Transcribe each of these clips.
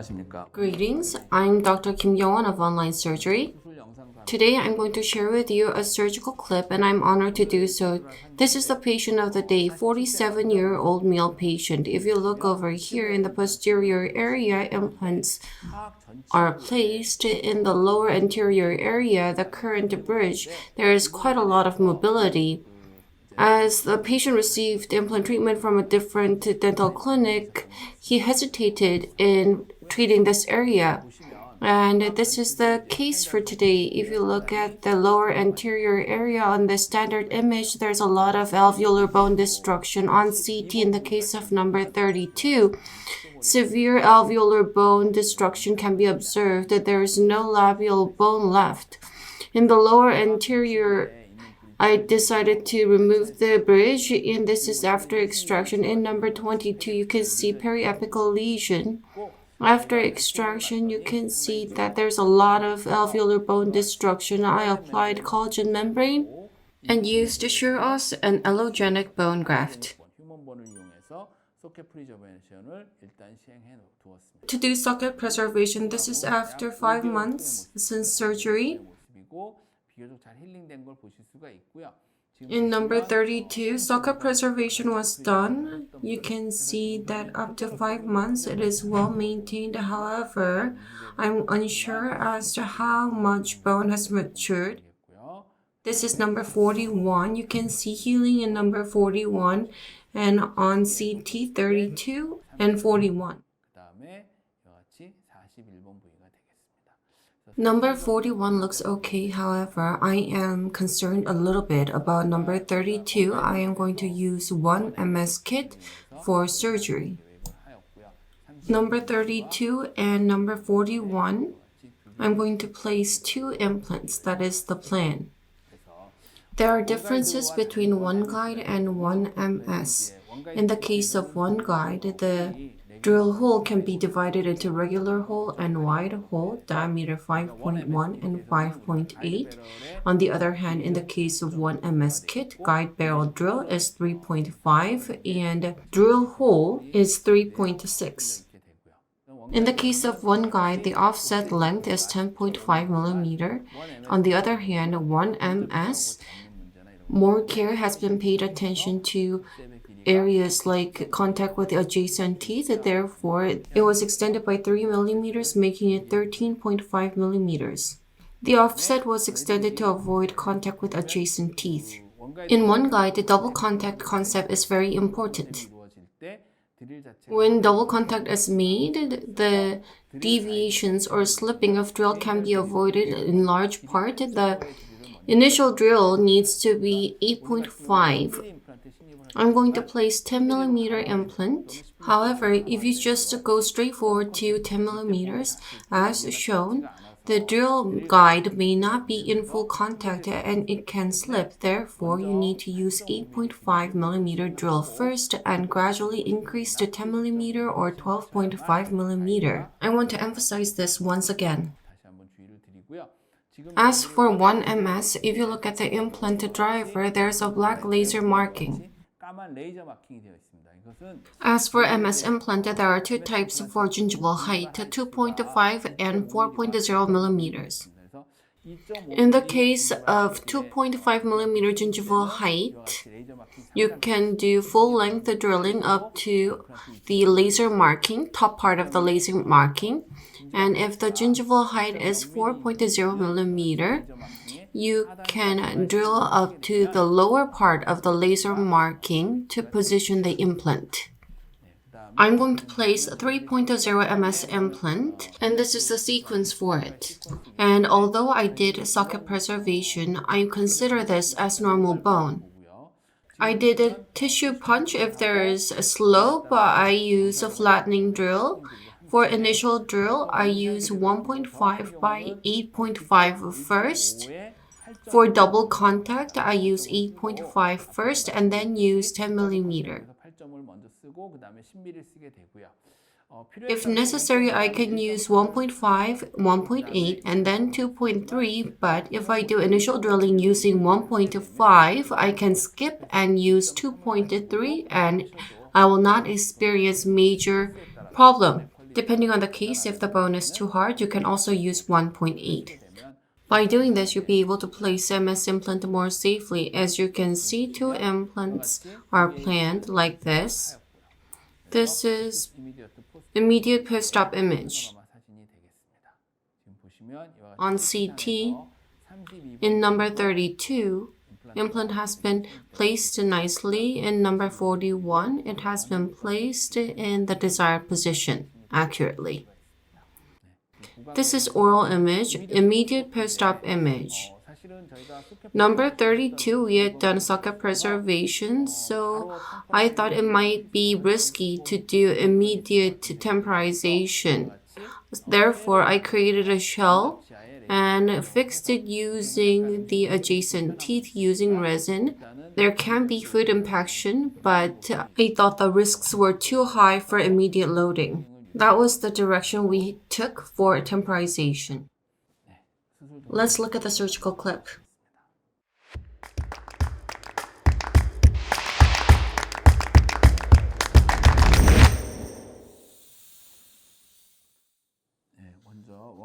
안녕하십니까. Greetings, I'm Dr. Kim Young-won of Online Surgery. Today I'm going to share with you a surgical clip and I'm honored to do so. This is the patient of the day, 47-year-old male patient. If you look over here in the posterior area, implants are placed in the lower anterior area, the current bridge. There is quite a lot of mobility. As the patient received implant treatment from a different dental clinic, he hesitated in treating this area. And this is the case for today. If you look at the lower anterior area on the standard image, there's a lot of alveolar bone destruction on CT in the case of number 32. Severe alveolar bone destruction can be observed. There is no labial bone left. In the lower anterior, I decided to remove the bridge, and this is after extraction. In number 22, you can see periapical lesion. After extraction, you can see that there's a lot of alveolar bone destruction. I applied collagen membrane and used Sure-Os, an allogenic bone graft. To do socket preservation, this is after 5 months since surgery. In number 32, socket preservation was done. You can see that up to 5 months it is well maintained. However, I'm unsure as to how much bone has matured. This is number 41. You can see healing in number 41 and on CT 32 and 41. Number 41 looks okay, however, I am concerned a little bit about number 32. I am going to use OneMS KIT for surgery. Number 32 and number 41, I'm going to place 2 implants. That is the plan. There are differences between OneGuide and OneMS. In the case of OneGuide, the drill hole can be divided into regular hole and wide hole, diameter 5.1 and 5.8. On the other hand, in the case of OneMS KIT, guide barrel drill is 3.5 and drill hole is 3.6. In the case of OneGuide, the offset length is 10.5 millimeter. On the other hand, OneMS, more care has been paid attention to areas like contact with the adjacent teeth. Therefore, it was extended by 3 millimeters, making it 13.5 millimeters. The offset was extended to avoid contact with adjacent teeth. In OneGuide, the double contact concept is very important. When double contact is made, the deviations or slipping of drill can be avoided in large part. The initial drill needs to be 8.5. I'm going to place 10 millimeter implant. However, if you just go straight forward to 10 millimeters, as shown, the drill guide may not be in full contact and it can slip. Therefore, you need to use 8.5 millimeter drill first and gradually increase to 10 millimeter or 12.5 millimeter. I want to emphasize this once again. As for OneMS, if you look at the implant driver, there's a black laser marking. As for MS implant, there are 2 types for gingival height, 2.5 and 4.0 millimeters. In the case of 2.5 millimeter gingival height, you can do full length drilling up to the laser marking, top part of the laser marking. And if the gingival height is 4.0 millimeter, you can drill up to the lower part of the laser marking to position the implant. I'm going to place 3.0 MS implant, and this is the sequence for it. And although I did socket preservation, I consider this as normal bone. I did a tissue punch. If there is a slope, I use a flattening drill. For initial drill, I use 1.5 by 8.5 first. For double contact, I use 8.5 first and then use 10 millimeter. If necessary, I can use 1.5, 1.8, and then 2.3, but if I do initial drilling using 1.5, I can skip and use 2.3 and I will not experience major problem. Depending on the case, if the bone is too hard, you can also use 1.8. By doing this, you'll be able to place MS implant more safely. As you can see, 2 implants are planned like this. This is immediate post-op image. On CT, in number 32, implant has been placed nicely. In number 41, it has been placed in the desired position accurately. This is oral image, immediate post-op image. Number 32, we had done socket preservation, so I thought it might be risky to do immediate temporization. Therefore, I created a shell and fixed it using the adjacent teeth using resin. There can be food impaction, but I thought the risks were too high for immediate loading. That was the direction we took for temporization. Let's look at the surgical clip.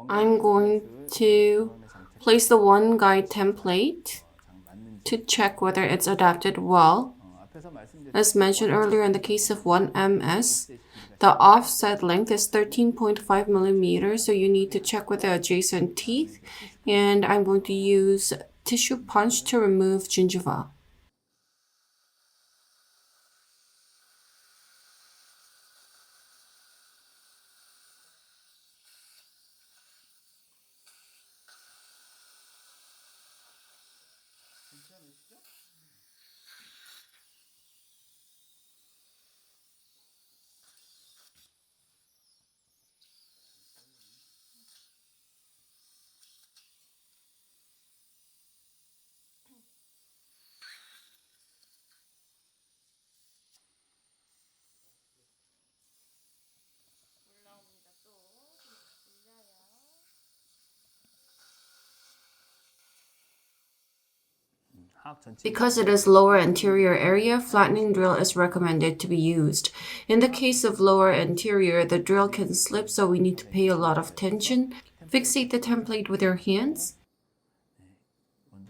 I'm going to place the one guide template to check whether it's adapted well. As mentioned earlier, in the case of OneMS, the offset length is 13.5 millimeters, so you need to check with the adjacent teeth. And I'm going to use tissue punch to remove gingiva. Because it is lower anterior area, flattening drill is recommended to be used. In the case of lower anterior, the drill can slip, so we need to pay a lot of attention. Fixate the template with your hands.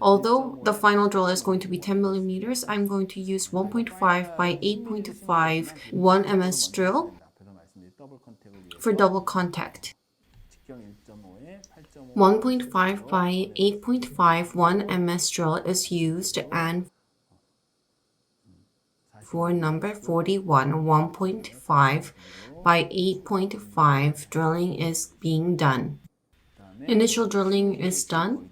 Although the final drill is going to be 10 millimeters, I'm going to use 1.5 by 8.5 1MS drill for double contact. 1.5 by 8.5 1MS drill is used, and for number 41, 1.5 by 8.5 drilling is being done. Initial drilling is done.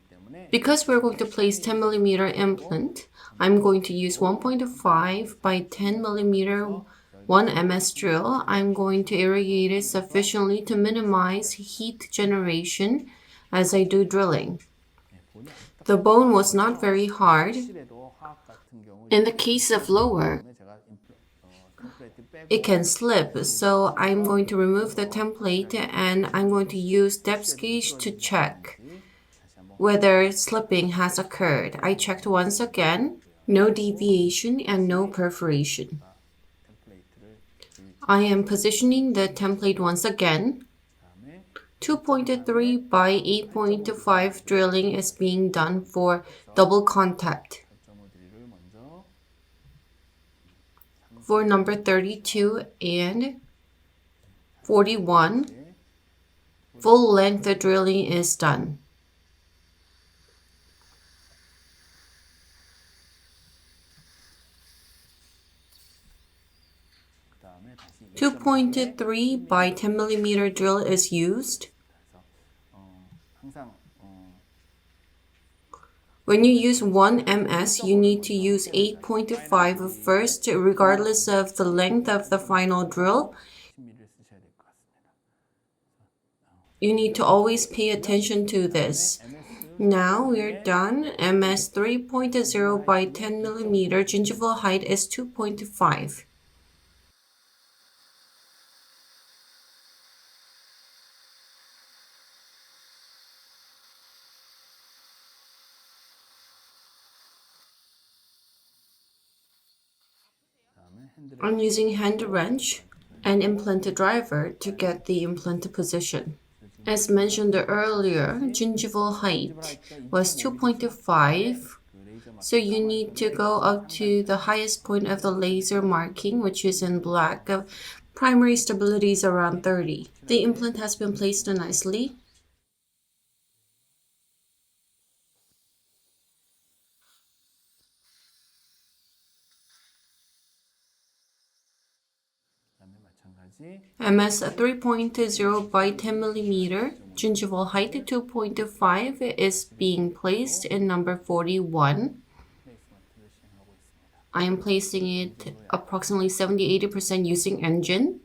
Because we're going to place 10 millimeter implant, I'm going to use 1.5 by 10 millimeter 1MS drill. I'm going to irrigate it sufficiently to minimize heat generation as I do drilling. The bone was not very hard. In the case of lower, it can slip, so I'm going to remove the template and I'm going to use depth gauge to check whether slipping has occurred. I checked once again, no deviation and no perforation. I am positioning the template once again. 2.3 by 8.5 drilling is being done for double contact. For number 32 and 41, full length drilling is done. .3 by 10 millimeter drill is used. When you use OneMS, you need to use 8.5 first, regardless of the length of the final drill. You need to always pay attention to this. Now we're done. MS 3.0 by 10 millimeter, gingival height is 2.5. I'm using hand wrench and implant driver to get the implant position. As mentioned earlier, gingival height was 2.5, so you need to go up to the highest point of the laser marking, which is in black. Primary stability is around 30. The implant has been placed nicely. MS 3.0 by 10 millimeter, gingival height 2.5 is being placed in number 41. I am placing it approximately 70-80% using engine.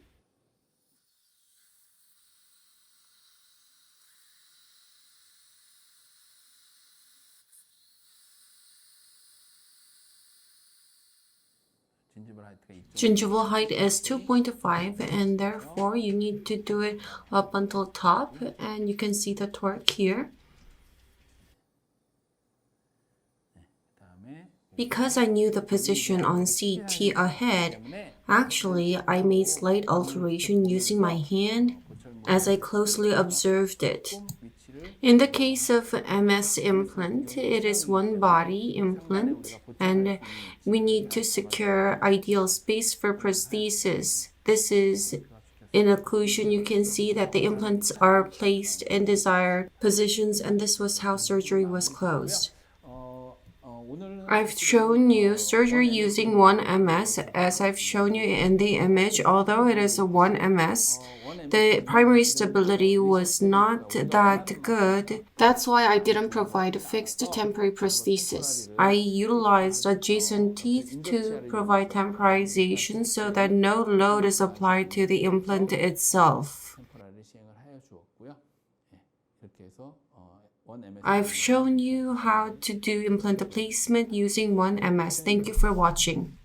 Gingival height is 2.5 and therefore you need to do it up until top, and you can see the torque here. Because I knew the position on CT ahead, actually I made slight alteration using my hand as I closely observed it. In the case of MS implant, it is one body implant and we need to secure ideal space for prosthesis. This is in occlusion. You can see that the implants are placed in desired positions, and this was how surgery was closed. I've shown you surgery using OneMS as I've shown you in the image. Although it is a OneMS, the primary stability was not that good. That's why I didn't provide a fixed temporary prosthesis. I utilized adjacent teeth to provide temporization so that no load is applied to the implant itself. I've shown you how to do implant placement using OneMS. Thank you for watching.